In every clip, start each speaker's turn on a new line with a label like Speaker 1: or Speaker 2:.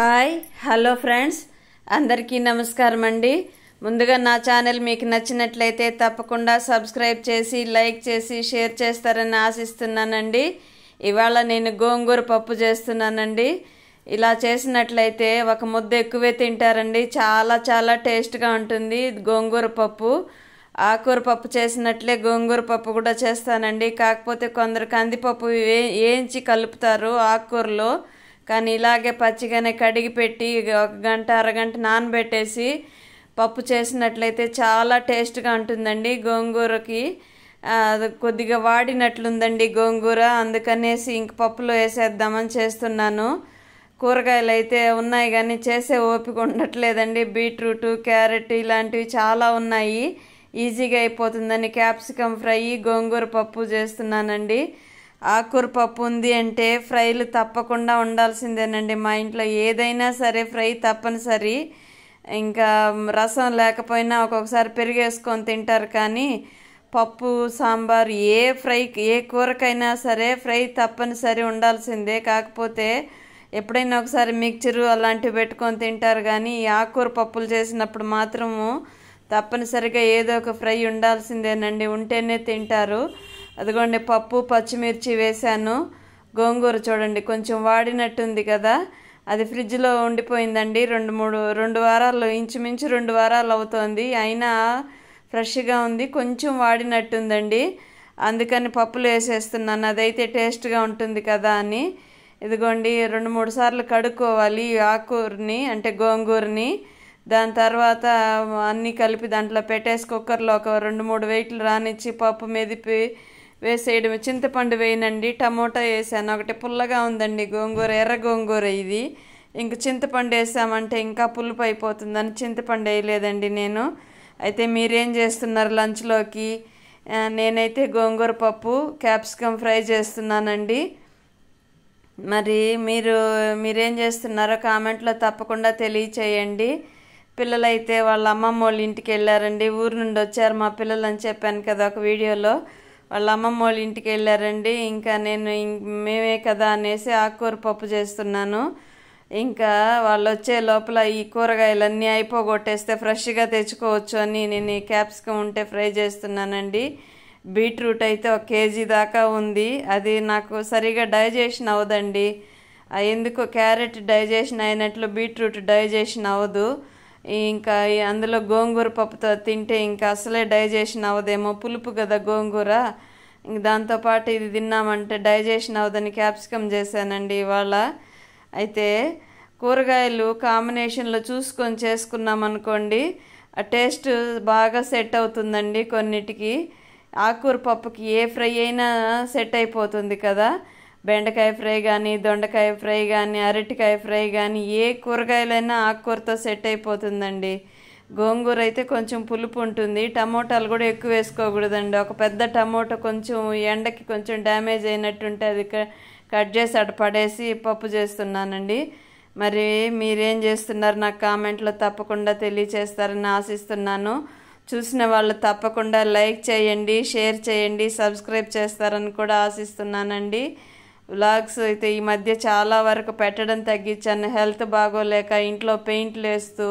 Speaker 1: Hi hello friends, అందరికీ నమస్కారం అండి. ముందుగా నా ఛానల్ మీకు నచ్చినట్లయితే తప్పకుండా సబ్స్క్రైబ్ చేసి లైక్ చేసి షేర్ చేస్తారని ఆశిస్తున్నానండి. ఇవాళ నేను గోంగూర పప్పు చేస్తున్నానండి. ఇలా చేసినట్లయితే ఒక ముద్ద ఎక్కువే తింటారండి. చాలా చాలా టేస్ట్గా ఉంటుంది గోంగూర పప్పు. ఆకుకూర పప్పు చేసినట్లే గోంగూర పప్పు కూడా చేస్తానండి. కాకపోతే కొందరు కందిపప్పు వేయించి కలుపుతారు ఆకుకూరలో. కానీ ఇలాగే పచ్చిగానే కడిగి పెట్టి ఒక గంట అరగంట నానబెట్టేసి పప్పు చేసినట్లయితే చాలా టేస్ట్గా ఉంటుందండి. గోంగూరకి అది కొద్దిగా వాడినట్లుందండి గోంగూర, అందుకనేసి ఇంక పప్పులో వేసేద్దామని చేస్తున్నాను. కూరగాయలు అయితే ఉన్నాయి కానీ చేసే ఓపిక ఉండట్లేదండి. బీట్రూట్, క్యారెట్ ఇలాంటివి చాలా ఉన్నాయి. ఈజీగా అయిపోతుందని క్యాప్సికమ్ ఫ్రై, గోంగూర పప్పు చేస్తున్నానండి. ఆకుకూర పప్పు ఉంది అంటే ఫ్రైలు తప్పకుండా ఉండాల్సిందేనండి. మా ఇంట్లో ఏదైనా సరే ఫ్రై తప్పనిసరి. ఇంకా రసం లేకపోయినా ఒక్కొక్కసారి పెరిగేసుకొని తింటారు, కానీ పప్పు సాంబార్ ఏ కూరకైనా సరే ఫ్రై తప్పనిసరి ఉండాల్సిందే. కాకపోతే ఎప్పుడైనా ఒకసారి మిక్చరు అలాంటివి పెట్టుకొని తింటారు, కానీ ఈ ఆకుకూర పప్పులు చేసినప్పుడు మాత్రము తప్పనిసరిగా ఏదో ఒక ఫ్రై ఉండాల్సిందేనండి, ఉంటేనే తింటారు. అదిగోండి పప్పు పచ్చిమిర్చి వేసాను. గోంగూర చూడండి కొంచెం వాడినట్టుంది కదా, అది ఫ్రిడ్జ్లో ఉండిపోయిందండి. 2 వారాలు, ఇంచుమించు 2 వారాలు అవుతోంది, అయినా ఫ్రెష్గా ఉంది. కొంచెం వాడినట్టుందండి, అందుకని పప్పులో వేసేస్తున్నాను. అదైతే టేస్ట్గా ఉంటుంది కదా అని. ఇదిగోండి 2-3 సార్లు కడుక్కోవాలి ఆకుకూరని, అంటే గోంగూరని. దాని తర్వాత అన్నీ కలిపి దాంట్లో పెట్టేసి కుక్కర్లో ఒక 2-3 వెయిట్లు రానిచ్చి పప్పు మెదిపి వేసేయడం. చింతపండు వేయనండి, టమోటా వేసాను. ఒకటి పుల్లగా ఉందండి గోంగూర, ఎర్ర గోంగూర ఇది. ఇంక చింతపండు వేసామంటే ఇంకా పులుపు అయిపోతుందని చింతపండు వేయలేదండి నేను. అయితే మీరేం చేస్తున్నారు లంచ్లోకి? నేనైతే గోంగూర పప్పు క్యాప్సికమ్ ఫ్రై చేస్తున్నానండి. మరి మీరేం చేస్తున్నారో కామెంట్లో తప్పకుండా తెలియచేయండి. పిల్లలైతే వాళ్ళ అమ్మమ్మ వాళ్ళ ఇంటికి వెళ్ళారండి. ఊరు నుండి వచ్చారు మా పిల్లలు అని చెప్పాను కదా ఒక వీడియోలో. వాళ్ళ అమ్మమ్మ వాళ్ళ ఇంటికి వెళ్ళారండి. ఇంకా మేమే కదా అనేసి ఆకుకూర పప్పు చేస్తున్నాను. ఇంకా వాళ్ళు వచ్చే లోపల ఈ కూరగాయలన్నీ అయిపోగొట్టేస్తే ఫ్రెష్గా తెచ్చుకోవచ్చు అని నేను ఈ క్యాప్సికమ్ ఉంటే ఫ్రై చేస్తున్నానండి. బీట్రూట్ అయితే 1 కేజీ దాకా ఉంది. అది నాకు సరిగా డైజెషన్ అవ్వదండి. ఎందుకో క్యారెట్ డైజెషన్ అయినట్లు బీట్రూట్ డైజెషన్ అవ్వదు. ఇంకా అందులో గోంగూర పప్పుతో తింటే ఇంకా అసలే డైజెషన్ అవ్వదేమో, పులుపు కదా గోంగూర. ఇంక దాంతోపాటు ఇది తిన్నామంటే డైజెషన్ అవ్వదని క్యాప్సికమ్ చేశానండి ఇవాళ. అయితే కూరగాయలు కాంబినేషన్లో చూసుకొని చేసుకున్నాం అనుకోండి, ఆ టేస్ట్ బాగా సెట్ అవుతుందండి కొన్నిటికి. ఆకుకూర పప్పుకి ఏ ఫ్రై అయినా సెట్ అయిపోతుంది కదా. బెండకాయ ఫ్రై కానీ, దొండకాయ ఫ్రై కానీ, అరటికాయ ఫ్రై కానీ, ఏ కూరగాయలైనా ఆకుకూరతో సెట్ అయిపోతుందండి. గోంగూర అయితే కొంచెం పులుపు ఉంటుంది. టమోటాలు కూడా ఎక్కువ వేసుకోకూడదండి. ఒక పెద్ద టమోటా కొంచెం ఎండకి కొంచెం డ్యామేజ్ అయినట్టుంటే అది కట్ చేసి అటు పడేసి పప్పు చేస్తున్నానండి. మరి మీరేం చేస్తున్నారు నాకు కామెంట్లో తప్పకుండా తెలియచేస్తారని ఆశిస్తున్నాను. చూసిన వాళ్ళు తప్పకుండా లైక్ చేయండి, షేర్ చేయండి, సబ్స్క్రైబ్ చేస్తారని కూడా ఆశిస్తున్నానండి. వ్లాగ్స్ అయితే ఈ మధ్య చాలా వరకు పెట్టడం తగ్గించాను. హెల్త్ బాగోలేక ఇంట్లో పెయింట్లు వేస్తూ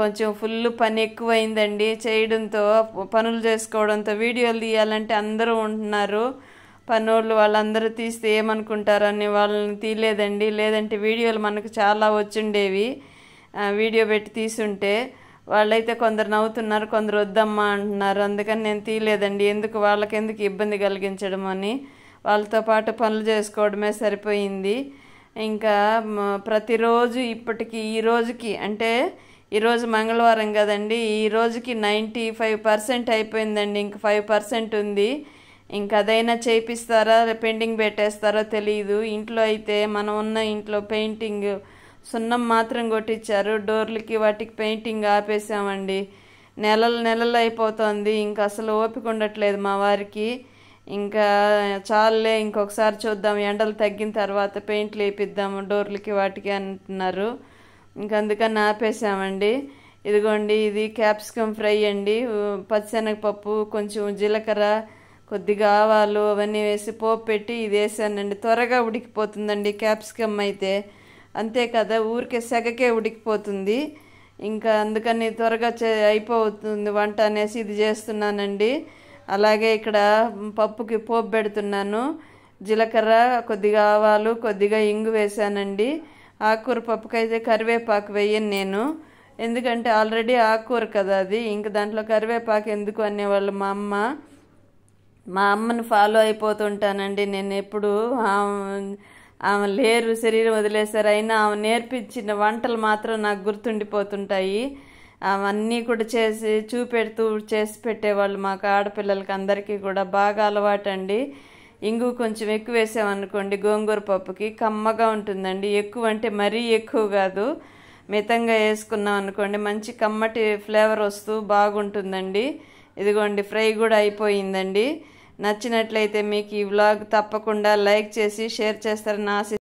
Speaker 1: కొంచెం ఫుల్ పని ఎక్కువైందండి. చేయడంతో, పనులు చేసుకోవడంతో వీడియోలు తీయాలంటే అందరూ ఉంటున్నారు పనోళ్ళు. వాళ్ళందరూ తీస్తే ఏమనుకుంటారని వాళ్ళని తీయలేదండి. లేదంటే వీడియోలు మనకు చాలా వచ్చుండేవి. వీడియో పెట్టి తీసుంటే వాళ్ళైతే కొందరు నవ్వుతున్నారు, కొందరు వద్దమ్మా అంటున్నారు. అందుకని నేను తీయలేదండి. వాళ్ళకెందుకు ఇబ్బంది కలిగించడం అని వాళ్ళతో పాటు పనులు చేసుకోవడమే సరిపోయింది. ఇంకా ప్రతిరోజు ఇప్పటికి ఈ రోజుకి, అంటే ఈరోజు మంగళవారం కదండి, ఈ రోజుకి 95% అయిపోయిందండి. ఇంక 5% ఉంది. ఇంక అదైనా చేపిస్తారా పెండింగ్ పెట్టేస్తారో తెలియదు. ఇంట్లో అయితే మనం ఉన్న ఇంట్లో పెయింటింగ్ సున్నం మాత్రం కొట్టించారు. డోర్లకి వాటికి పెయింటింగ్ ఆపేసామండి. నెలలు అయిపోతుంది. ఇంకా అసలు ఓపిక ఉండట్లేదు మా వారికి. ఇంకా చాలులే, ఇంకొకసారి చూద్దాం, ఎండలు తగ్గిన తర్వాత పెయింట్లు వేపిద్దాము డోర్లకి వాటికి అంటున్నారు. ఇంక అందుకని ఆపేసామండి. ఇదిగోండి ఇది క్యాప్సికమ్ ఫ్రై అండి. పచ్చిశనగపప్పు, కొంచెం జీలకర్ర, కొద్దిగా ఆవాలు అవన్నీ వేసి పోపు పెట్టి ఇది వేసానండి. త్వరగా ఉడికిపోతుందండి క్యాప్సికమ్ అయితే. అంతే కదా, ఊరికే సెగకే ఉడికిపోతుంది. ఇంకా అందుకని త్వరగా అయిపోతుంది వంట అనేసి ఇది చేస్తున్నానండి. అలాగే ఇక్కడ పప్పుకి పోపు పెడుతున్నాను. జీలకర్ర, కొద్దిగా ఆవాలు, కొద్దిగా ఇంగు వేసానండి. ఆకుకూర పప్పుకైతే కరివేపాకు వేయను నేను, ఎందుకంటే ఆల్రెడీ ఆకుకూర కదా అది, ఇంక దాంట్లో కరివేపాకు ఎందుకు అనేవాళ్ళు మా అమ్మని ఫాలో అయిపోతుంటానండి నేను ఎప్పుడు. ఆమె లేరు, శరీరం వదిలేశారు, అయినా ఆమె నేర్పించిన వంటలు మాత్రం నాకు గుర్తుండిపోతుంటాయి. అవన్నీ కూడా చేసి పెట్టేవాళ్ళు మాకు ఆడపిల్లలకి అందరికీ కూడా బాగా అలవాటండి. ఇంగు కొంచెం ఎక్కువ వేసామనుకోండి గోంగూర పప్పుకి కమ్మగా ఉంటుందండి. ఎక్కువ అంటే మరీ ఎక్కువ కాదు, మితంగా వేసుకున్నాం అనుకోండి మంచి కమ్మటి ఫ్లేవర్ వస్తూ బాగుంటుందండి. ఇదిగోండి ఫ్రై కూడా అయిపోయిందండి. నచ్చినట్లయితే మీకు ఈ వ్లాగ్ తప్పకుండా లైక్ చేసి షేర్ చేస్తారని